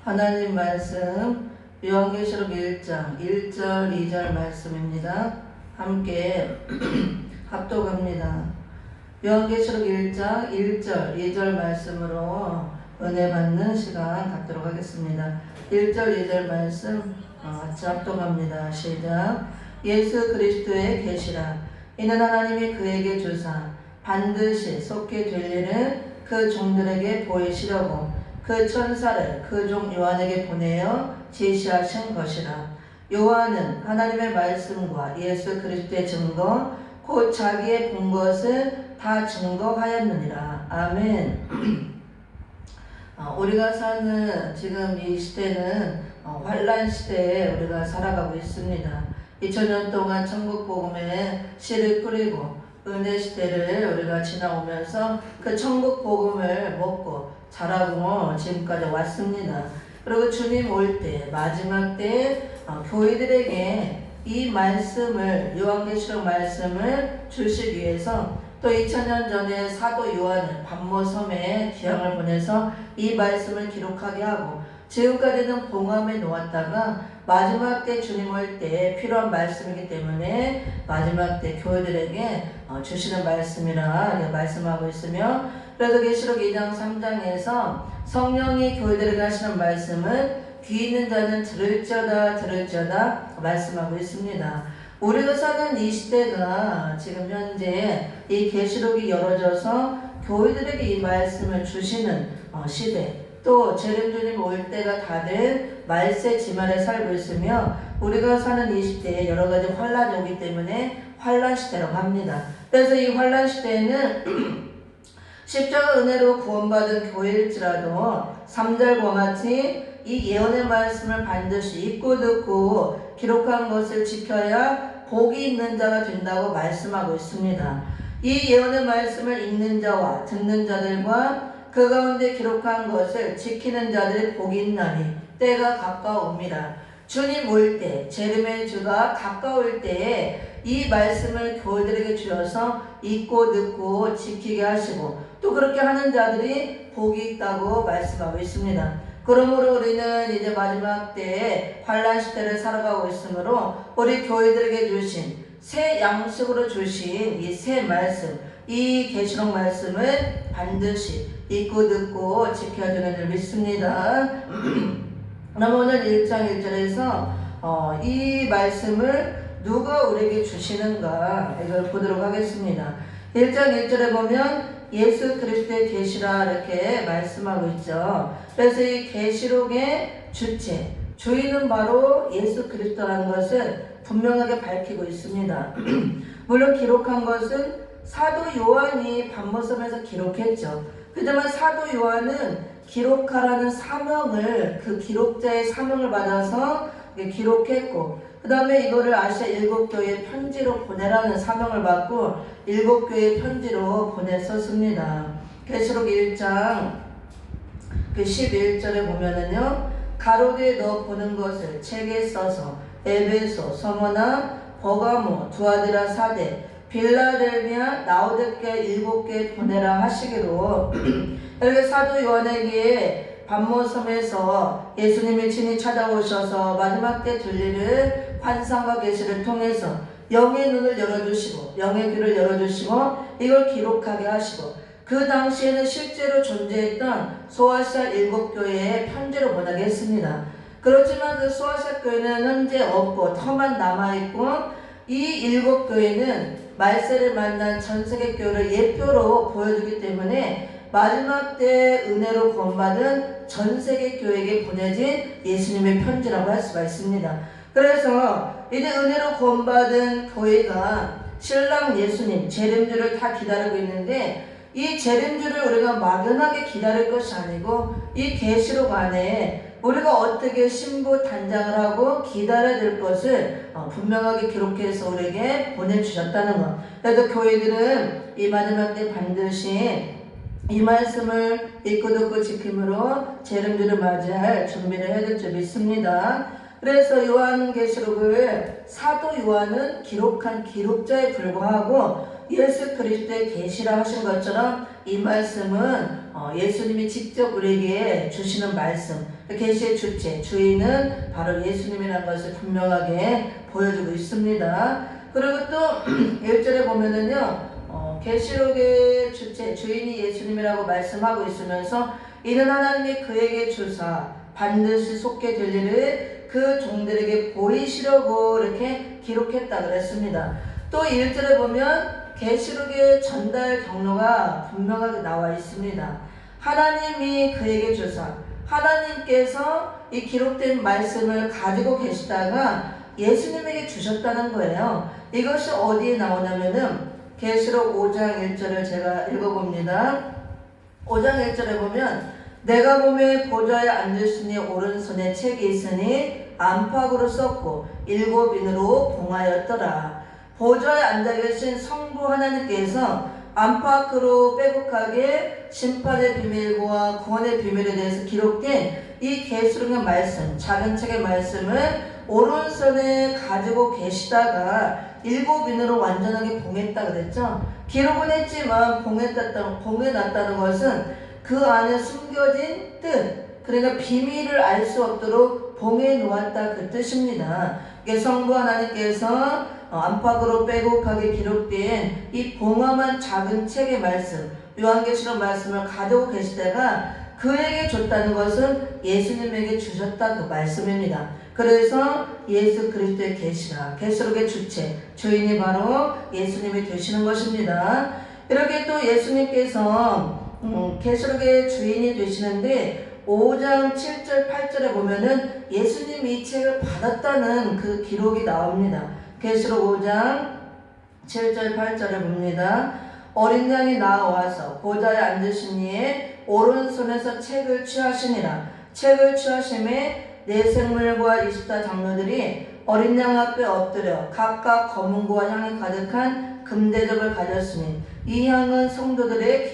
하나님 말씀 요한계시록 1장 1절 2절 말씀입니다. 함께 합독합니다. 요한계시록 1장 1절 2절 말씀으로 은혜 받는 시간 갖도록 하겠습니다. 1절 2절 말씀 같이 합독합니다. 시작. 예수 그리스도의 계시라. 이는 하나님이 그에게 주사 반드시 속게 될 일을 그 종들에게 보이시려고 그 천사를 그 종 요한에게 보내어 제시하신 것이라. 요한은 하나님의 말씀과 예수 그리스도의 증거 곧 자기의 본 것을 다 증거하였느니라. 아멘. 우리가 사는 지금 이 시대는 환란 시대에 우리가 살아가고 있습니다. 2000년 동안 천국 복음에 씨를 뿌리고 은혜 시대를 우리가 지나오면서 그 천국 복음을 먹고 자라고 지금까지 왔습니다. 그리고 주님 올 때 마지막 때 교회들에게 이 말씀을 요한계시록 말씀을 주시기 위해서 또 2000년 전에 사도 요한은 반모섬에 귀향을 보내서 이 말씀을 기록하게 하고 지금까지는 봉함에 놓았다가 마지막 때 주님 올 때 필요한 말씀이기 때문에 마지막 때 교회들에게 주시는 말씀이라 말씀하고 있으며, 그래서 계시록 2장 3장에서 성령이 교회들에게 하시는 말씀을 귀 있는 자는 들을지어다 말씀하고 있습니다. 우리가 사는 이 시대가 지금 현재 이 계시록이 열어져서 교회들에게 이 말씀을 주시는 시대, 또 재림주님 올 때가 다 된 말세 지말에 살고 있으며 우리가 사는 이 시대에 여러 가지 환란이 오기 때문에 환란 시대라고 합니다. 그래서 이 환란 시대에는 십자가 은혜로 구원받은 교회일지라도 3절과 같이 이 예언의 말씀을 반드시 읽고 듣고 기록한 것을 지켜야 복이 있는 자가 된다고 말씀하고 있습니다. 이 예언의 말씀을 읽는 자와 듣는 자들과 그 가운데 기록한 것을 지키는 자들의 복이 있나니 때가 가까움이라. 주님 올 때, 재림의 주가 가까울 때에 이 말씀을 교회들에게 주셔서 읽고 듣고 지키게 하시고 또 그렇게 하는 자들이 복이 있다고 말씀하고 있습니다. 그러므로 우리는 이제 마지막 때에 환란 시대를 살아가고 있으므로 우리 교회들에게 주신 새 양식으로 주신 이 새 말씀, 이 계시록 말씀을 반드시 읽고 듣고 지켜주는 줄 믿습니다. 그럼 오늘 1장 1절에서 이 말씀을 누가 우리에게 주시는가 이걸 보도록 하겠습니다. 1장 1절에 보면 예수 그리스도의 계시라 이렇게 말씀하고 있죠. 그래서 이 계시록의 주체, 주인은 바로 예수 그리스도라는 것을 분명하게 밝히고 있습니다. 물론 기록한 것은 사도 요한이 반모섬에서 기록했죠. 그렇지만 사도 요한은 기록하라는 사명을, 그 기록자의 사명을 받아서 기록했고, 그 다음에 이거를 아시아 7교회에 편지로 보내라는 사명을 받고 7교회에 편지로 보냈었습니다. 계시록 1장 11절에 보면은요, 가로되 너 보는 것을 책에 써서 에베소, 서머나, 버가모, 두아디라 사대, 빌라델비아, 라오디게아 7교회에 보내라 하시기로 이렇게 사도 요한에게 반모섬에서 예수님이 친히 찾아오셔서 마지막 때 들리는 환상과 계시를 통해서 영의 눈을 열어주시고 영의 귀를 열어주시고 이걸 기록하게 하시고 그 당시에는 실제로 존재했던 소아시아 7교회에 편지로 보내게 했습니다. 그렇지만 그 소아시아 교회는 현재 없고 터만 남아있고 이 7교회는 말세를 만난 전세계 교회를 예표로 보여주기 때문에 마지막 때 은혜로 구원받은 전세계 교회에게 보내진 예수님의 편지라고 할 수가 있습니다. 그래서 이제 은혜로 구원받은 교회가 신랑 예수님 재림주를 다 기다리고 있는데 이 재림주를 우리가 막연하게 기다릴 것이 아니고 이 계시록 안에 우리가 어떻게 신부 단장을 하고 기다려야 될 것을 분명하게 기록해서 우리에게 보내주셨다는 것. 그래서 교회들은 이 마지막 때 반드시 이 말씀을 읽고 듣고 지킴으로 재림주를 맞이할 준비를 해야 될 줄 믿습니다. 그래서 요한계시록을 사도 요한은 기록한 기록자에 불과하고 예수 그리스도의 계시라 하신 것처럼 이 말씀은 예수님이 직접 우리에게 주시는 말씀, 계시의 주체, 주인은 바로 예수님이라는 것을 분명하게 보여주고 있습니다. 그리고 또 1절에 보면은요, 계시록의 주체, 주인이 예수님이라고 말씀하고 있으면서 이는 하나님이 그에게 주사 반드시 속게 될 일을 그 종들에게 보이시려고 이렇게 기록했다 그랬습니다. 또 1절에 보면 계시록의 전달 경로가 분명하게 나와 있습니다. 하나님이 그에게 주사, 하나님께서 이 기록된 말씀을 가지고 계시다가 예수님에게 주셨다는 거예요. 이것이 어디에 나오냐면은 계시록 5장 1절을 제가 읽어봅니다. 5장 1절에 보면 내가 보매 보좌에 앉으시니 오른손에 책이 있으니 안팎으로 썼고 7인으로 봉하였더라. 보좌에 앉아 계신 성부 하나님께서 안팎으로 빼곡하게 심판의 비밀과 구원의 비밀에 대해서 기록된 이 계시록의 말씀, 작은 책의 말씀을 오른손에 가지고 계시다가 7인으로 완전하게 봉했다 그랬죠. 기록은 했지만 봉해놨다는 것은 그 안에 숨겨진 뜻, 그러니까 비밀을 알 수 없도록 봉해 놓았다 그 뜻입니다. 성부 하나님께서 안팎으로 빼곡하게 기록된 이 봉함한 작은 책의 말씀, 요한계시록 말씀을 가지고 계시다가 그에게 줬다는 것은 예수님에게 주셨다 그 말씀입니다. 그래서 예수 그리스도의 계시라, 계시록의 주체, 주인이 바로 예수님이 되시는 것입니다. 이렇게 또 예수님께서 계시록의 주인이 되시는데 5장 7절 8절에 보면은 예수님이 이 책을 받았다는 그 기록이 나옵니다. 계시록 5장 7절 8절에 봅니다. 어린 양이 나와서 보좌에 앉으신 이의 오른손에서 책을 취하시니라. 책을 취하심에 네 생물과 24장로들이 어린 양 앞에 엎드려 각각 검은고와 향이 가득한 금대접을 가졌으니 이 향은 성도들의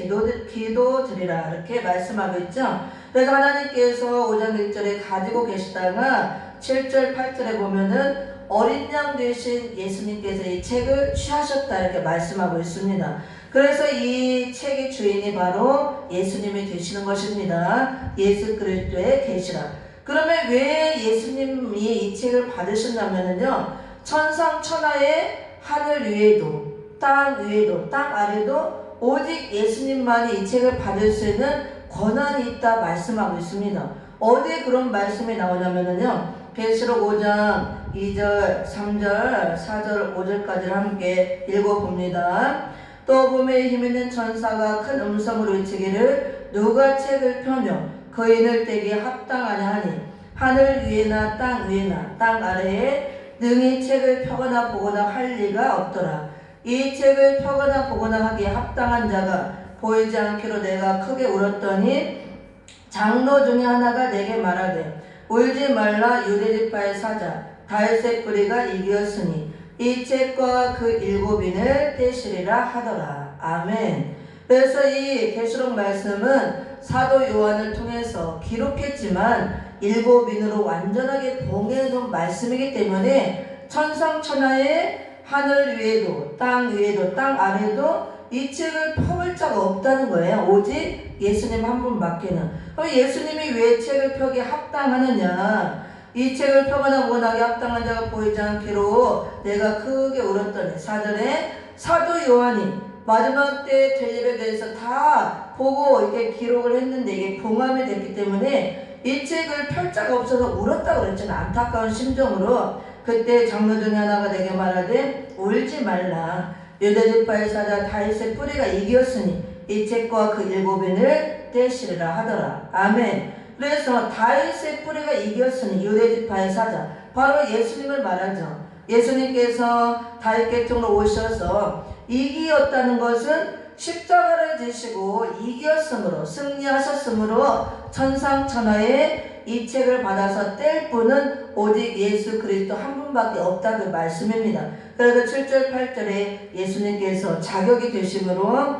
기도드리라 이렇게 말씀하고 있죠. 그래서 하나님께서 5장 1절에 가지고 계시다가 7절 8절에 보면은 어린 양 되신 예수님께서 이 책을 취하셨다 이렇게 말씀하고 있습니다. 그래서 이 책의 주인이 바로 예수님이 되시는 것입니다. 예수 그리스도의 계시라. 그러면 왜 예수님이 이 책을 받으셨냐면요, 천상천하의 하늘 위에도 땅 위에도 땅 아래도 오직 예수님만이 이 책을 받을 수 있는 권한이 있다 말씀하고 있습니다. 어디에 그런 말씀이 나오냐면요, 계시록 5장 2절, 3절, 4절, 5절까지를 함께 읽어봅니다. 또 봄에 힘있는 천사가 큰 음성으로 외치기를 누가 책을 펴며 거인을 떼기에 합당하냐 하니 하늘 위에나 땅 아래에 능히 책을 펴거나 보거나 할 리가 없더라. 이 책을 펴거나 보거나 하기에 합당한 자가 보이지 않기로 내가 크게 울었더니 장로 중에 하나가 내게 말하되 울지 말라. 유대지파의 사자 다윗의 뿌리가 이기었으니 이 책과 그 7인을 떼시리라 하더라. 아멘. 그래서 이 계시록 말씀은 사도 요한을 통해서 기록했지만 7인으로 완전하게 봉해놓은 말씀이기 때문에 천상천하의 하늘 위에도 땅 위에도 땅 아래도 이 책을 펴볼 자가 없다는 거예요. 오직 예수님 한 분밖에는. 그럼 예수님이 왜 책을 펴기 합당하느냐? 이 책을 펴거나 원하게 합당한 자가 보이지 않기로 내가 크게 울었더니 4절에 사도 요한이 마지막 때 될 일에 대해서 다 보고 이렇게 기록을 했는데 이게 봉함이 됐기 때문에 이 책을 펼 자가 없어서 울었다고 그랬잖아요. 안타까운 심정으로. 그때 장로 중에 하나가 내게 말하되 울지 말라. 유대지파의 사자 다윗의 뿌리가 이기었으니 이 책과 그 7인을 떼시리라 하더라. 아멘. 그래서 다윗의 뿌리가 이겼으니 유대지파의 사자 바로 예수님을 말하죠. 예수님께서 다윗 계통으로 오셔서 이기었다는 것은 십자가를 지시고 이겼으므로 승리하셨으므로 천상천하에 이 책을 받아서 뗄 분은 오직 예수 그리스도 한 분밖에 없다 그 말씀입니다. 그래서 7절 8절에 예수님께서 자격이 되심으로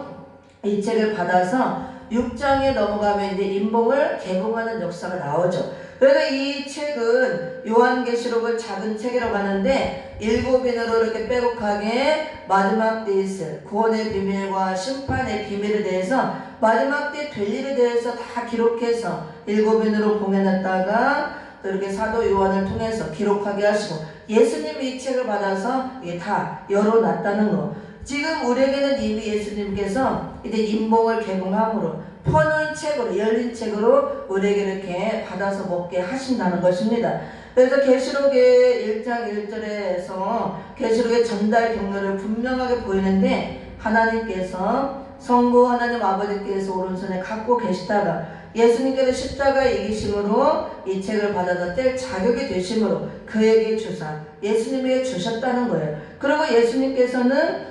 이 책을 받아서 6장에 넘어가면 이제 인봉을 개봉하는 역사가 나오죠. 그래서 이 책은 요한계시록을 작은 책이라고 하는데 7인으로 이렇게 빼곡하게 마지막 때에 있을 구원의 비밀과 심판의 비밀에 대해서 마지막 때 될 일에 대해서 다 기록해서 7인으로 봉해놨다가 또 이렇게 사도 요한을 통해서 기록하게 하시고 예수님이 이 책을 받아서 이게 다 열어놨다는 거. 지금 우리에게는 이미 예수님께서 이제 인봉을 개봉함으로 퍼놓은 책으로 열린 책으로 우리에게 이렇게 받아서 먹게 하신다는 것입니다. 그래서 계시록의 1장 1절에서 계시록의 전달 경로를 분명하게 보이는데 하나님께서 성부 하나님 아버지께서 오른손에 갖고 계시다가 예수님께서 십자가에 이기심으로 이 책을 받아서 뗄 자격이 되심으로 그에게 주사 예수님에게 주셨다는 거예요. 그리고 예수님께서는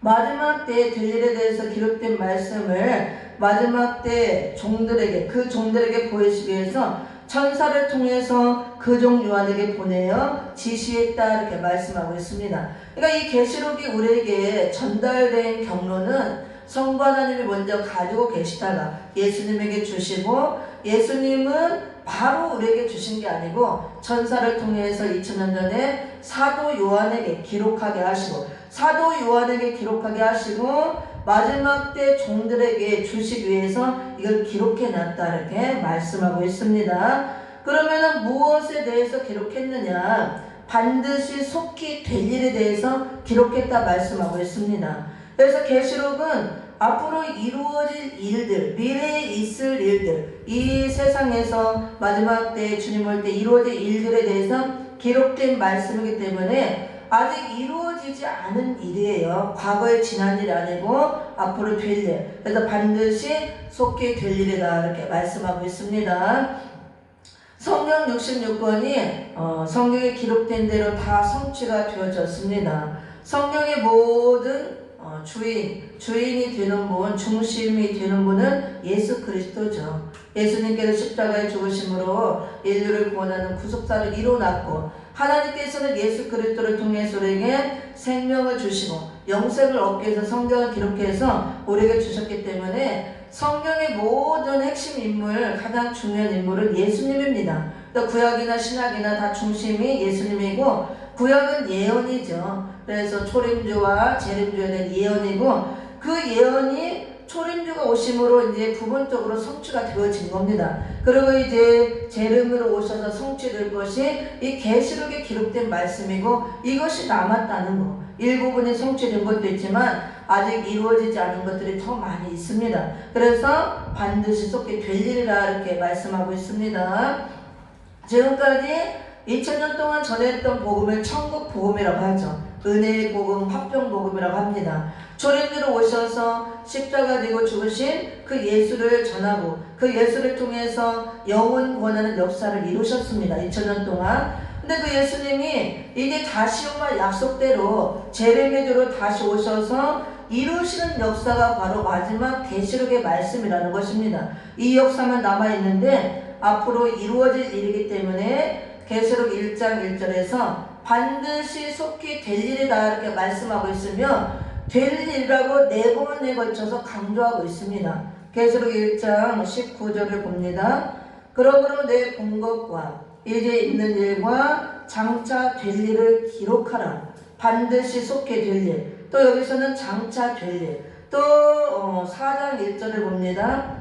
마지막 때의 될 일에 대해서 기록된 말씀을 마지막 때 종들에게 그 종들에게 보이시기 위해서 천사를 통해서 그 종 요한에게 보내어 지시했다 이렇게 말씀하고 있습니다. 그러니까 이 계시록이 우리에게 전달된 경로는 성부 하나님이 먼저 가지고 계시다가 예수님에게 주시고 예수님은 바로 우리에게 주신 게 아니고 천사를 통해서 2000년 전에 사도 요한에게 기록하게 하시고 사도 요한에게 기록하게 하시고 마지막 때 종들에게 주시기 위해서 이걸 기록해 놨다 이렇게 말씀하고 있습니다. 그러면은 무엇에 대해서 기록했느냐? 반드시 속히 될 일에 대해서 기록했다 말씀하고 있습니다. 그래서 계시록은 앞으로 이루어질 일들, 미래에 있을 일들, 이 세상에서 마지막 때 주님 올 때 이루어질 일들에 대해서 기록된 말씀이기 때문에 아직 이루어지지 않은 일이에요. 과거에 지난 일이 아니고 앞으로 될 일. 그래서 반드시 속히 될 일이다 이렇게 말씀하고 있습니다. 성경 66권이 성경에 기록된 대로 다 성취가 되어졌습니다. 성경의 모든 주인이 되는 분, 중심이 되는 분은 예수 그리스도죠. 예수님께서 십자가에 죽으심으로 인류를 구원하는 구속사를 이루어놨고 하나님께서는 예수 그리스도를 통해서 우리에게 생명을 주시고 영생을 얻기 위해서 성경을 기록해서 우리에게 주셨기 때문에 성경의 모든 핵심 인물, 가장 중요한 인물은 예수님입니다. 또 구약이나 신약이나 다 중심이 예수님이고 구약은 예언이죠. 그래서 초림주와 재림주에 대한 예언이고 그 예언이 초림주가 오심으로 이제 부분적으로 성취가 되어진 겁니다. 그리고 이제 재림으로 오셔서 성취될 것이 이 계시록에 기록된 말씀이고 이것이 남았다는 거. 일부분이 성취된 것도 있지만 아직 이루어지지 않은 것들이 더 많이 있습니다. 그래서 반드시 속히 될 일이라 이렇게 말씀하고 있습니다. 지금까지 2000년 동안 전했던 복음을 천국 복음이라고 하죠. 은혜의 복음, 화평 복음이라고 합니다. 초림주로 오셔서 십자가 지고 죽으신 그 예수를 전하고 그 예수를 통해서 영혼 구원하는 역사를 이루셨습니다. 2000년 동안. 근데 그 예수님이 이제 다시 오마 약속대로 재림의 주로 다시 오셔서 이루시는 역사가 바로 마지막 계시록의 말씀이라는 것입니다. 이 역사만 남아있는데 앞으로 이루어질 일이기 때문에 계시록 1장 1절에서 반드시 속히 될 일이다 이렇게 말씀하고 있으며 될 일이라고 4번에 걸쳐서 강조하고 있습니다. 계시록 1장 19절을 봅니다. 그러므로 내 본 것과 이제 있는 일과 장차 될 일을 기록하라. 반드시 속히 될 일. 또 여기서는 장차 될 일. 또 4장 1절을 봅니다.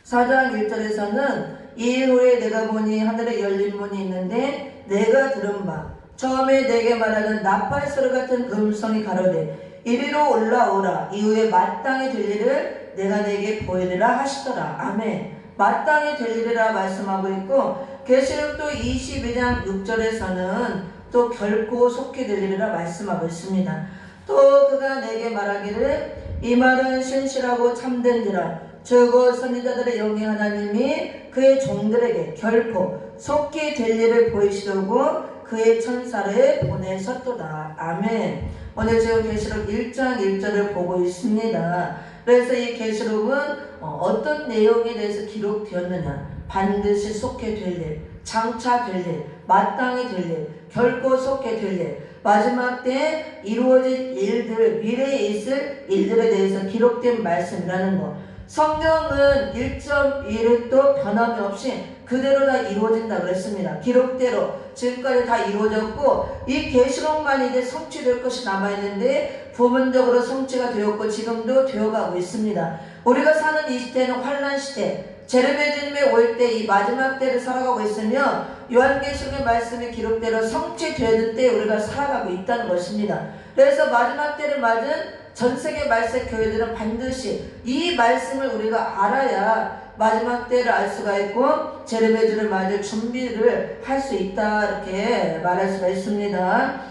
4장 1절에서는 이일 후에 내가 보니 하늘에 열린 문이 있는데 내가 들은 바 처음에 내게 말하는 나팔소리 같은 음성이 가로되 이리로 올라오라. 이후에 마땅히 될 일을 내가 내게 보이리라 하시더라. 아멘. 마땅히 될 일이라 말씀하고 있고 계시록도 22장 6절에서는 또 결코 속히 될 일이라 말씀하고 있습니다. 또 그가 내게 말하기를 이 말은 신실하고 참된지라 저거 선지자들의 영이 하나님이 그의 종들에게 결코 속히 될 일을 보이시려고 그의 천사를 보내셨도다. 아멘. 오늘 지금 계시록 1장 1절을 보고 있습니다. 그래서 이 계시록은 어떤 내용에 대해서 기록되었느냐, 반드시 속히 될 일, 장차 될 일, 마땅히 될 일, 결코 속히 될 일, 마지막 때 이루어질 일들, 미래에 있을 일들에 대해서 기록된 말씀이라는 것. 성경은 1.1획도 변함이 없이 그대로 다 이루어진다 그랬습니다. 기록대로 지금까지 다 이루어졌고 이 계시록만 이제 성취될 것이 남아있는데 부분적으로 성취가 되었고 지금도 되어가고 있습니다. 우리가 사는 이 시대는 환란 시대, 제르미야 주님의 올 때 이 마지막 때를 살아가고 있으며 요한계시록의 말씀의 기록대로 성취되는 때 우리가 살아가고 있다는 것입니다. 그래서 마지막 때를 맞은 전 세계 말세 교회들은 반드시 이 말씀을 우리가 알아야 마지막 때를 알 수가 있고 제르미야 주를 맞을 준비를 할 수 있다 이렇게 말할 수가 있습니다.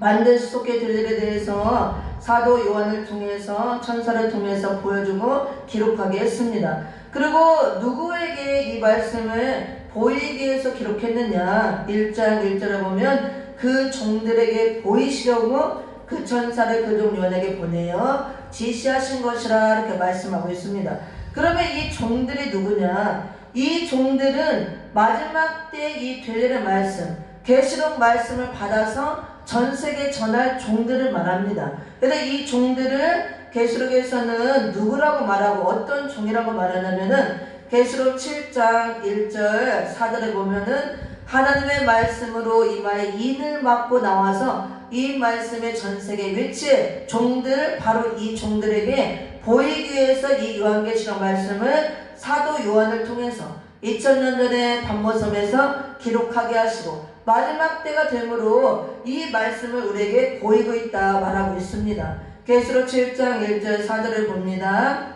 반드시 속게 될 일에 대해서 사도 요한을 통해서 천사를 통해서 보여주고 기록하게 했습니다. 그리고 누구에게 이 말씀을 보이기 위해서 기록했느냐, 1장 1절에 보면 그 종들에게 보이시려고 그 천사를 그 종 요한에게 보내어 지시하신 것이라 이렇게 말씀하고 있습니다. 그러면 이 종들이 누구냐? 이 종들은 마지막 때 이 될 일의 말씀, 계시록 말씀을 받아서 전 세계에 전할 종들을 말합니다. 그런데 이 종들을 계시록에서는 누구라고 말하고 어떤 종이라고 말하냐면은 계시록 7장 1절 4절에 보면은 하나님의 말씀으로 이마에 인을 맞고 나와서 이 말씀의 전 세계 위치에 종들, 바로 이 종들에게 보이기 위해서 이 요한계시록 말씀을 사도 요한을 통해서 2000년 전에 반모섬에서 기록하게 하시고 마지막 때가 되므로 이 말씀을 우리에게 보이고 있다 말하고 있습니다. 계시록 7장 1절 4절을 봅니다.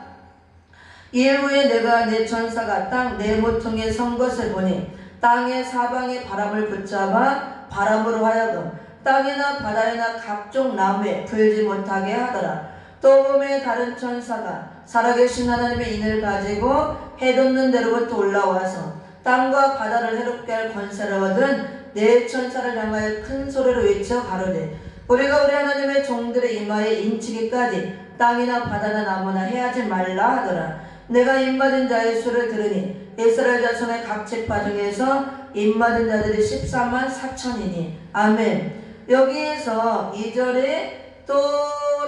이일 후에 내가 내 천사가 땅 네 모퉁이에 선 것을 보니 땅의 사방에 바람을 붙잡아 바람으로 하여금 땅이나 바다이나 각종 나무에 불지 못하게 하더라. 또 봄에 다른 천사가 살아계신 하나님의 인을 가지고 해돋는 데로부터 올라와서 땅과 바다를 해롭게 할 권세를 얻은 네 천사를 향하여 큰 소리로 외쳐 가로되 우리가 우리 하나님의 종들의 이마에 인치기까지 땅이나 바다나 나무나 해하지 말라 하더라. 내가 인받은 자의 수를 들으니 이스라엘 자손의 각 지파 중에서 인받은 자들이 14만 4천이니 아멘. 여기에서 2절에 또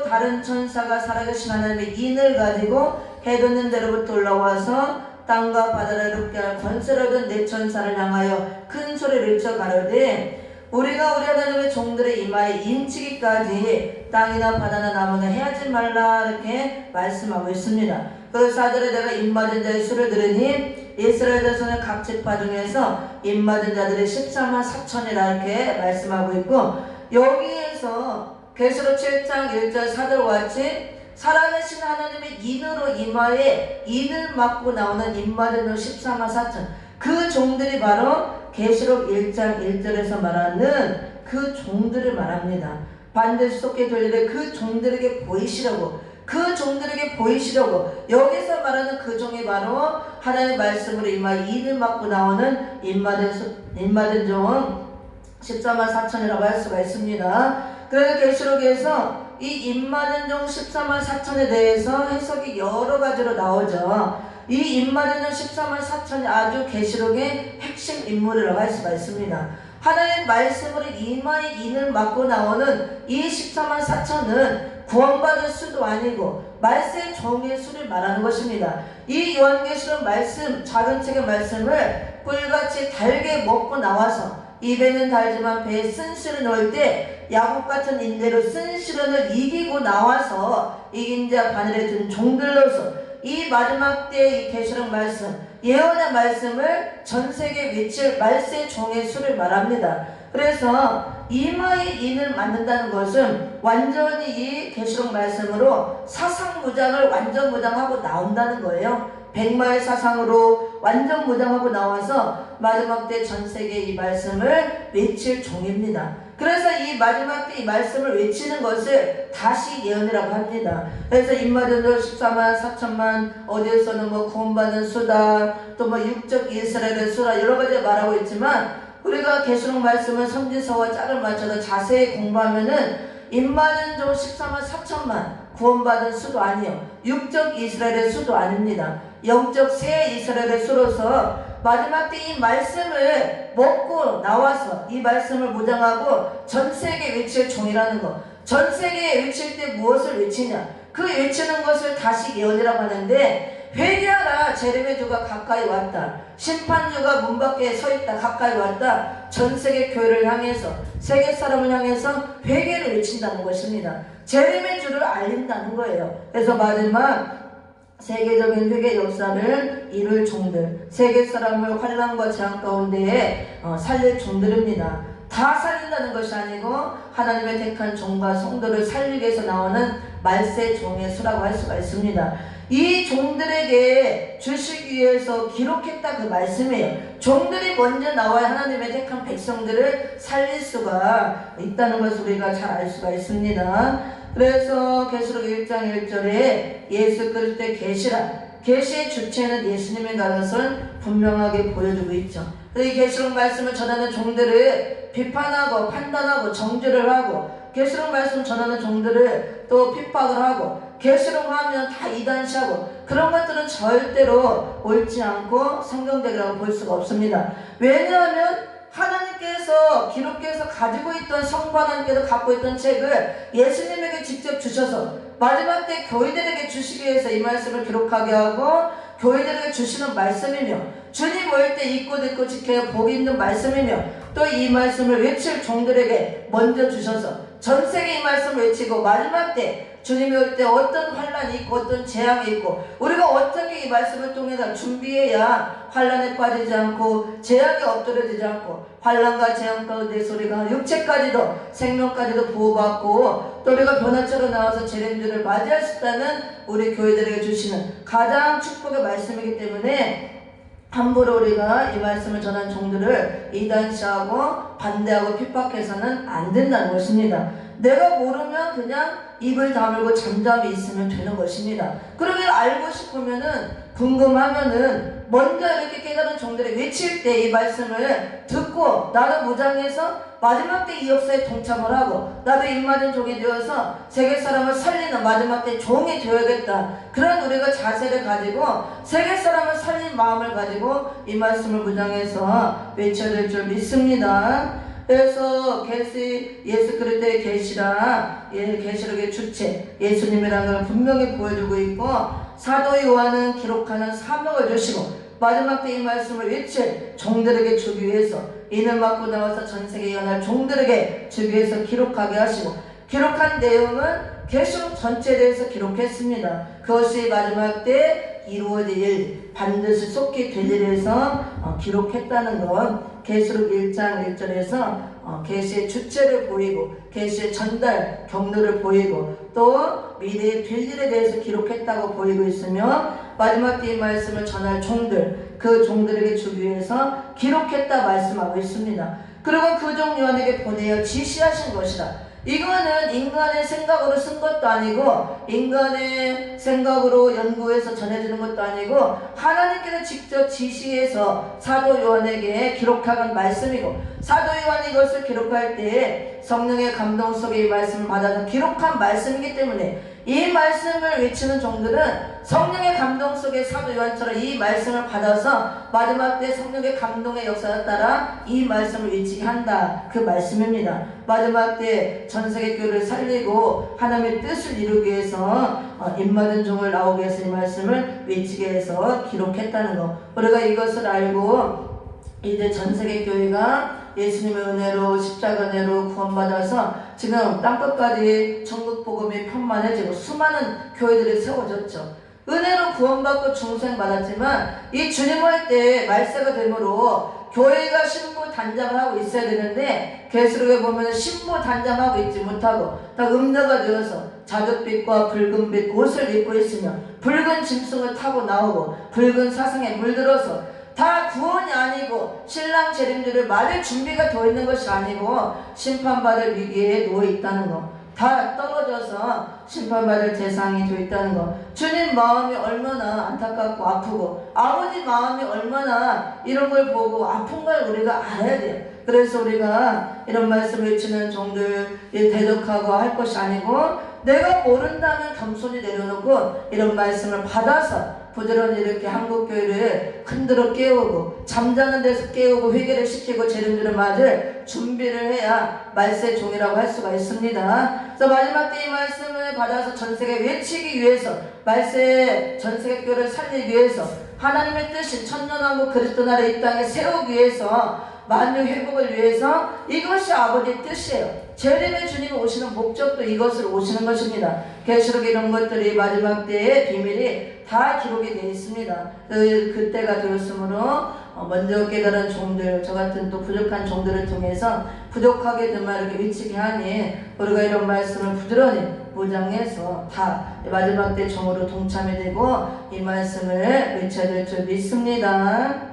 다른 천사가 살아계신 하나님의 인을 가지고 해돋는 데로부터 올라와서 땅과 바다를 해롭게 할 권세를 얻은 네 천사를 향하여 큰 소리를 외쳐 가로되 우리가 우리 하나님의 종들의 이마에 인치기까지 땅이나 바다나 나무나 해하지 말라 이렇게 말씀하고 있습니다. 그래서 4절에 내가 인받은 자의 수를 들으니 이스라엘 자손의 각 지파 중에서 인받은 자들이 14만 4천이라 이렇게 말씀하고 있고 여기에서 계시록 7장 1절 4절과 같이 살아계신 하나님의 인으로 이마에 인을 맞고 나오는 인받은 종 14만 4천 그 종들이 바로 계시록 1장 1절에서 말하는 그 종들을 말합니다. 반드시 속게 될 일에 그 종들에게 보이시려고 그 종들에게 보이시려고 여기서 말하는 그 종이 바로 하나님의 말씀으로 이마에 인을 맞고 나오는 인받은 종 14만 4천이라고 할 수가 있습니다. 그래서 계시록에서 이 인받은 종 14만 4천에 대해서 해석이 여러 가지로 나오죠. 이 인받은 종 14만 4천이 아주 계시록의 핵심 인물이라고 할 수가 있습니다. 하나님의 말씀으로 이마에 인을 맞고 나오는 이 14만 4천은 구원받을 수도 아니고 말세 종의 수를 말하는 것입니다. 이 요한계시록 말씀, 작은 책의 말씀을 꿀같이 달게 먹고 나와서 입에는 달지만 배에 쓴실을 넣을 때 야곱 같은 인대로 쓴실을 이기고 나와서 이긴 자 바늘에 든 종들로서 이 마지막 때의 이 계시록 말씀, 예언의 말씀을 전 세계에 외칠 말세 종의 수를 말합니다. 그래서 이마에 인을 맞는다는 것은 완전히 이 계시록 말씀으로 사상무장을 완전 무장하고 나온다는 거예요. 백마의 사상으로 완전 무장하고 나와서 마지막 때 전 세계에 이 말씀을 외칠 종입니다. 그래서 이 마지막 때 이 말씀을 외치는 것을 다시 예언이라고 합니다. 그래서 인마된 종 14만 4천만 어디에서는 뭐 구원받은 수다 또 뭐 육적 이스라엘의 수다 여러 가지 말하고 있지만 우리가 계시록 말씀을 선지서와 짝을 맞춰서 자세히 공부하면은 인마된 종 14만 4천만 구원받은 수도 아니요 육적 이스라엘의 수도 아닙니다. 영적 새 이스라엘의 수로서 마지막 때 이 말씀을 먹고 나와서 이 말씀을 무장하고 전 세계에 외칠 종이라는 것. 전 세계에 외칠 때 무엇을 외치냐? 그 외치는 것을 다시 예언이라고 하는데, 회개하라, 재림의 주가 가까이 왔다, 심판주가 문 밖에 서 있다, 가까이 왔다. 전 세계 교회를 향해서, 세계 사람을 향해서 회개를 외친다는 것입니다. 재림의 주를 알린다는 거예요. 그래서 마지막 세계적인 회개 역사를 이룰 종들, 세계 사람을 환난과 재앙 가운데에 살릴 종들입니다. 다 살린다는 것이 아니고 하나님의 택한 종과 성도를 살리기 위해서 나오는 말세 종의 수라고 할 수가 있습니다. 이 종들에게 주시기 위해서 기록했다, 그 말씀이에요. 종들이 먼저 나와야 하나님의 택한 백성들을 살릴 수가 있다는 것을 우리가 잘 알 수가 있습니다. 그래서 계시록 1장 1절에 예수 그리스도의 계시의 주체는 예수님인 것을 분명하게 보여주고 있죠. 이 계시록 말씀을 전하는 종들을 비판하고 판단하고 정죄를 하고, 계시록 말씀 전하는 종들을 또 핍박을 하고, 계시록 하면 다 이단시하고, 그런 것들은 절대로 옳지 않고 성경적이라고 볼 수가 없습니다. 왜냐하면 하나님께서 기록해서 가지고 있던, 성부 하나님께서 갖고 있던 책을 예수님에게 직접 주셔서 마지막 때 교회들에게 주시기 위해서 이 말씀을 기록하게 하고, 교회들에게 주시는 말씀이며, 주님 올 때 잊고 듣고 지켜야 복이 있는 말씀이며, 또 이 말씀을 외칠 종들에게 먼저 주셔서 전 세계 이 말씀을 외치고, 마지막 때 주님이 올 때 어떤 환란이 있고 어떤 재앙이 있고, 우리가 어떻게 이 말씀을 통해서 준비해야 환란에 빠지지 않고 재앙에 엎드려지지 않고, 환란과 재앙 가운데서 우리가 육체까지도 생명까지도 보호받고, 또 우리가 변화처럼 나와서 재림주를 맞이할 수 있다는 우리 교회들에게 주시는 가장 축복의 말씀이기 때문에, 함부로 우리가 이 말씀을 전한 종들을 이단시하고 반대하고 핍박해서는 안 된다는 것입니다. 내가 모르면 그냥 입을 다물고 잠잠히 있으면 되는 것입니다. 그러면 알고 싶으면은, 궁금하면은 먼저 이렇게 깨달은 종들이 외칠 때 이 말씀을 듣고 나도 무장해서 마지막 때 이 역사에 동참을 하고, 나도 입맞은 종이 되어서 세계 사람을 살리는 마지막 때 종이 되어야겠다, 그런 우리가 자세를 가지고 세계 사람을 살린 마음을 가지고 이 말씀을 무장해서 외쳐야 될 줄 믿습니다. 그래서 예수 그리스도의 계시라, 계시록의 주체 예수님이라는 걸 분명히 보여주고 있고, 사도 요한은 기록하는 사명을 주시고, 마지막 때 이 말씀을 외칠 종들에게 주기 위해서, 인을 맞고 나와서 전 세계에 연할 종들에게 주기 위해서 기록하게 하시고, 기록한 내용은 계시록 전체에 대해서 기록했습니다. 그것이 마지막 때 이루어질 일, 반드시 속히 될 일에서 기록했다는 것, 계시록 1장 1절에서 계시의 주체를 보이고, 계시의 전달 경로를 보이고, 또 미래의 될 일에 대해서 기록했다고 보이고 있으며, 마지막 때 이 말씀을 전할 종들, 그 종들에게 주기 위해서 기록했다 말씀하고 있습니다. 그리고 그 종 요한에게 보내어 지시하신 것이라. 이거는 인간의 생각으로 쓴 것도 아니고, 인간의 생각으로 연구해서 전해지는 것도 아니고, 하나님께서 직접 지시해서 사도 요한에게 기록한 말씀이고, 사도 요한이 이것을 기록할 때 성령의 감동 속에 이 말씀을 받아서 기록한 말씀이기 때문에, 이 말씀을 외치는 종들은 성령의 감동 속에 사도 요한처럼 이 말씀을 받아서 마지막 때 성령의 감동의 역사에 따라 이 말씀을 외치게 한다, 그 말씀입니다. 마지막 때 전세계 교회를 살리고 하나님의 뜻을 이루기 위해서 입맞은 종을 나오게 해서 이 말씀을 외치게 해서 기록했다는 것, 우리가 이것을 알고 이제 전세계 교회가 예수님의 은혜로, 십자가 은혜로 구원받아서 지금 땅끝까지 천국 복음이 편만해지고 수많은 교회들이 세워졌죠. 은혜로 구원받고 중생받았지만 이 주님 올 때 말세가 되므로 교회가 신부 단장을 하고 있어야 되는데, 계시록에 보면 신부 단장하고 있지 못하고 다 음녀가 되어서 자줏빛과 붉은빛 옷을 입고 있으며 붉은 짐승을 타고 나오고 붉은 사상에 물들어서, 다 구원이 아니고 신랑 재림주를 맞을 준비가 되어 있는 것이 아니고 심판받을 위기에 누워 있다는 것, 다 떨어져서 심판받을 대상이 되어 있다는 것, 주님 마음이 얼마나 안타깝고 아프고 아버지 마음이 얼마나 이런 걸 보고 아픈 걸 우리가 알아야 돼요. 그래서 우리가 이런 말씀을 외치는 종들 대적하고 할 것이 아니고, 내가 모른다면 겸손히 내려놓고 이런 말씀을 받아서 부지런히 이렇게 한국교회를 흔들어 깨우고 잠자는 데서 깨우고 회개를 시키고 재림주를 맞을 준비를 해야 말세 종이라고 할 수가 있습니다. 그래서 마지막 때 이 말씀을 받아서 전세계 외치기 위해서 말세 전세계 교회를 살리기 위해서 하나님의 뜻인 천년왕국 그리스도 나라 이 땅에 세우기 위해서 만유 회복을 위해서 이것이 아버지의 뜻이에요. 재림의 주님 오시는 목적도 이것을 오시는 것입니다. 계시록 이런 것들이 마지막 때의 비밀이 다 기록이 되어 있습니다. 그때가 되었으므로 먼저 깨달은 종들, 저 같은 또 부족한 종들을 통해서 부족하게든만 이렇게 외치게 하니 우리가 이런 말씀을 부지런히 무장해서 다 마지막 때 종으로 동참이 되고 이 말씀을 외쳐야 될 줄 믿습니다.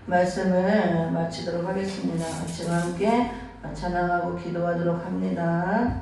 말씀을 마치도록 하겠습니다. 같이 함께 찬양하고 기도하도록 합니다.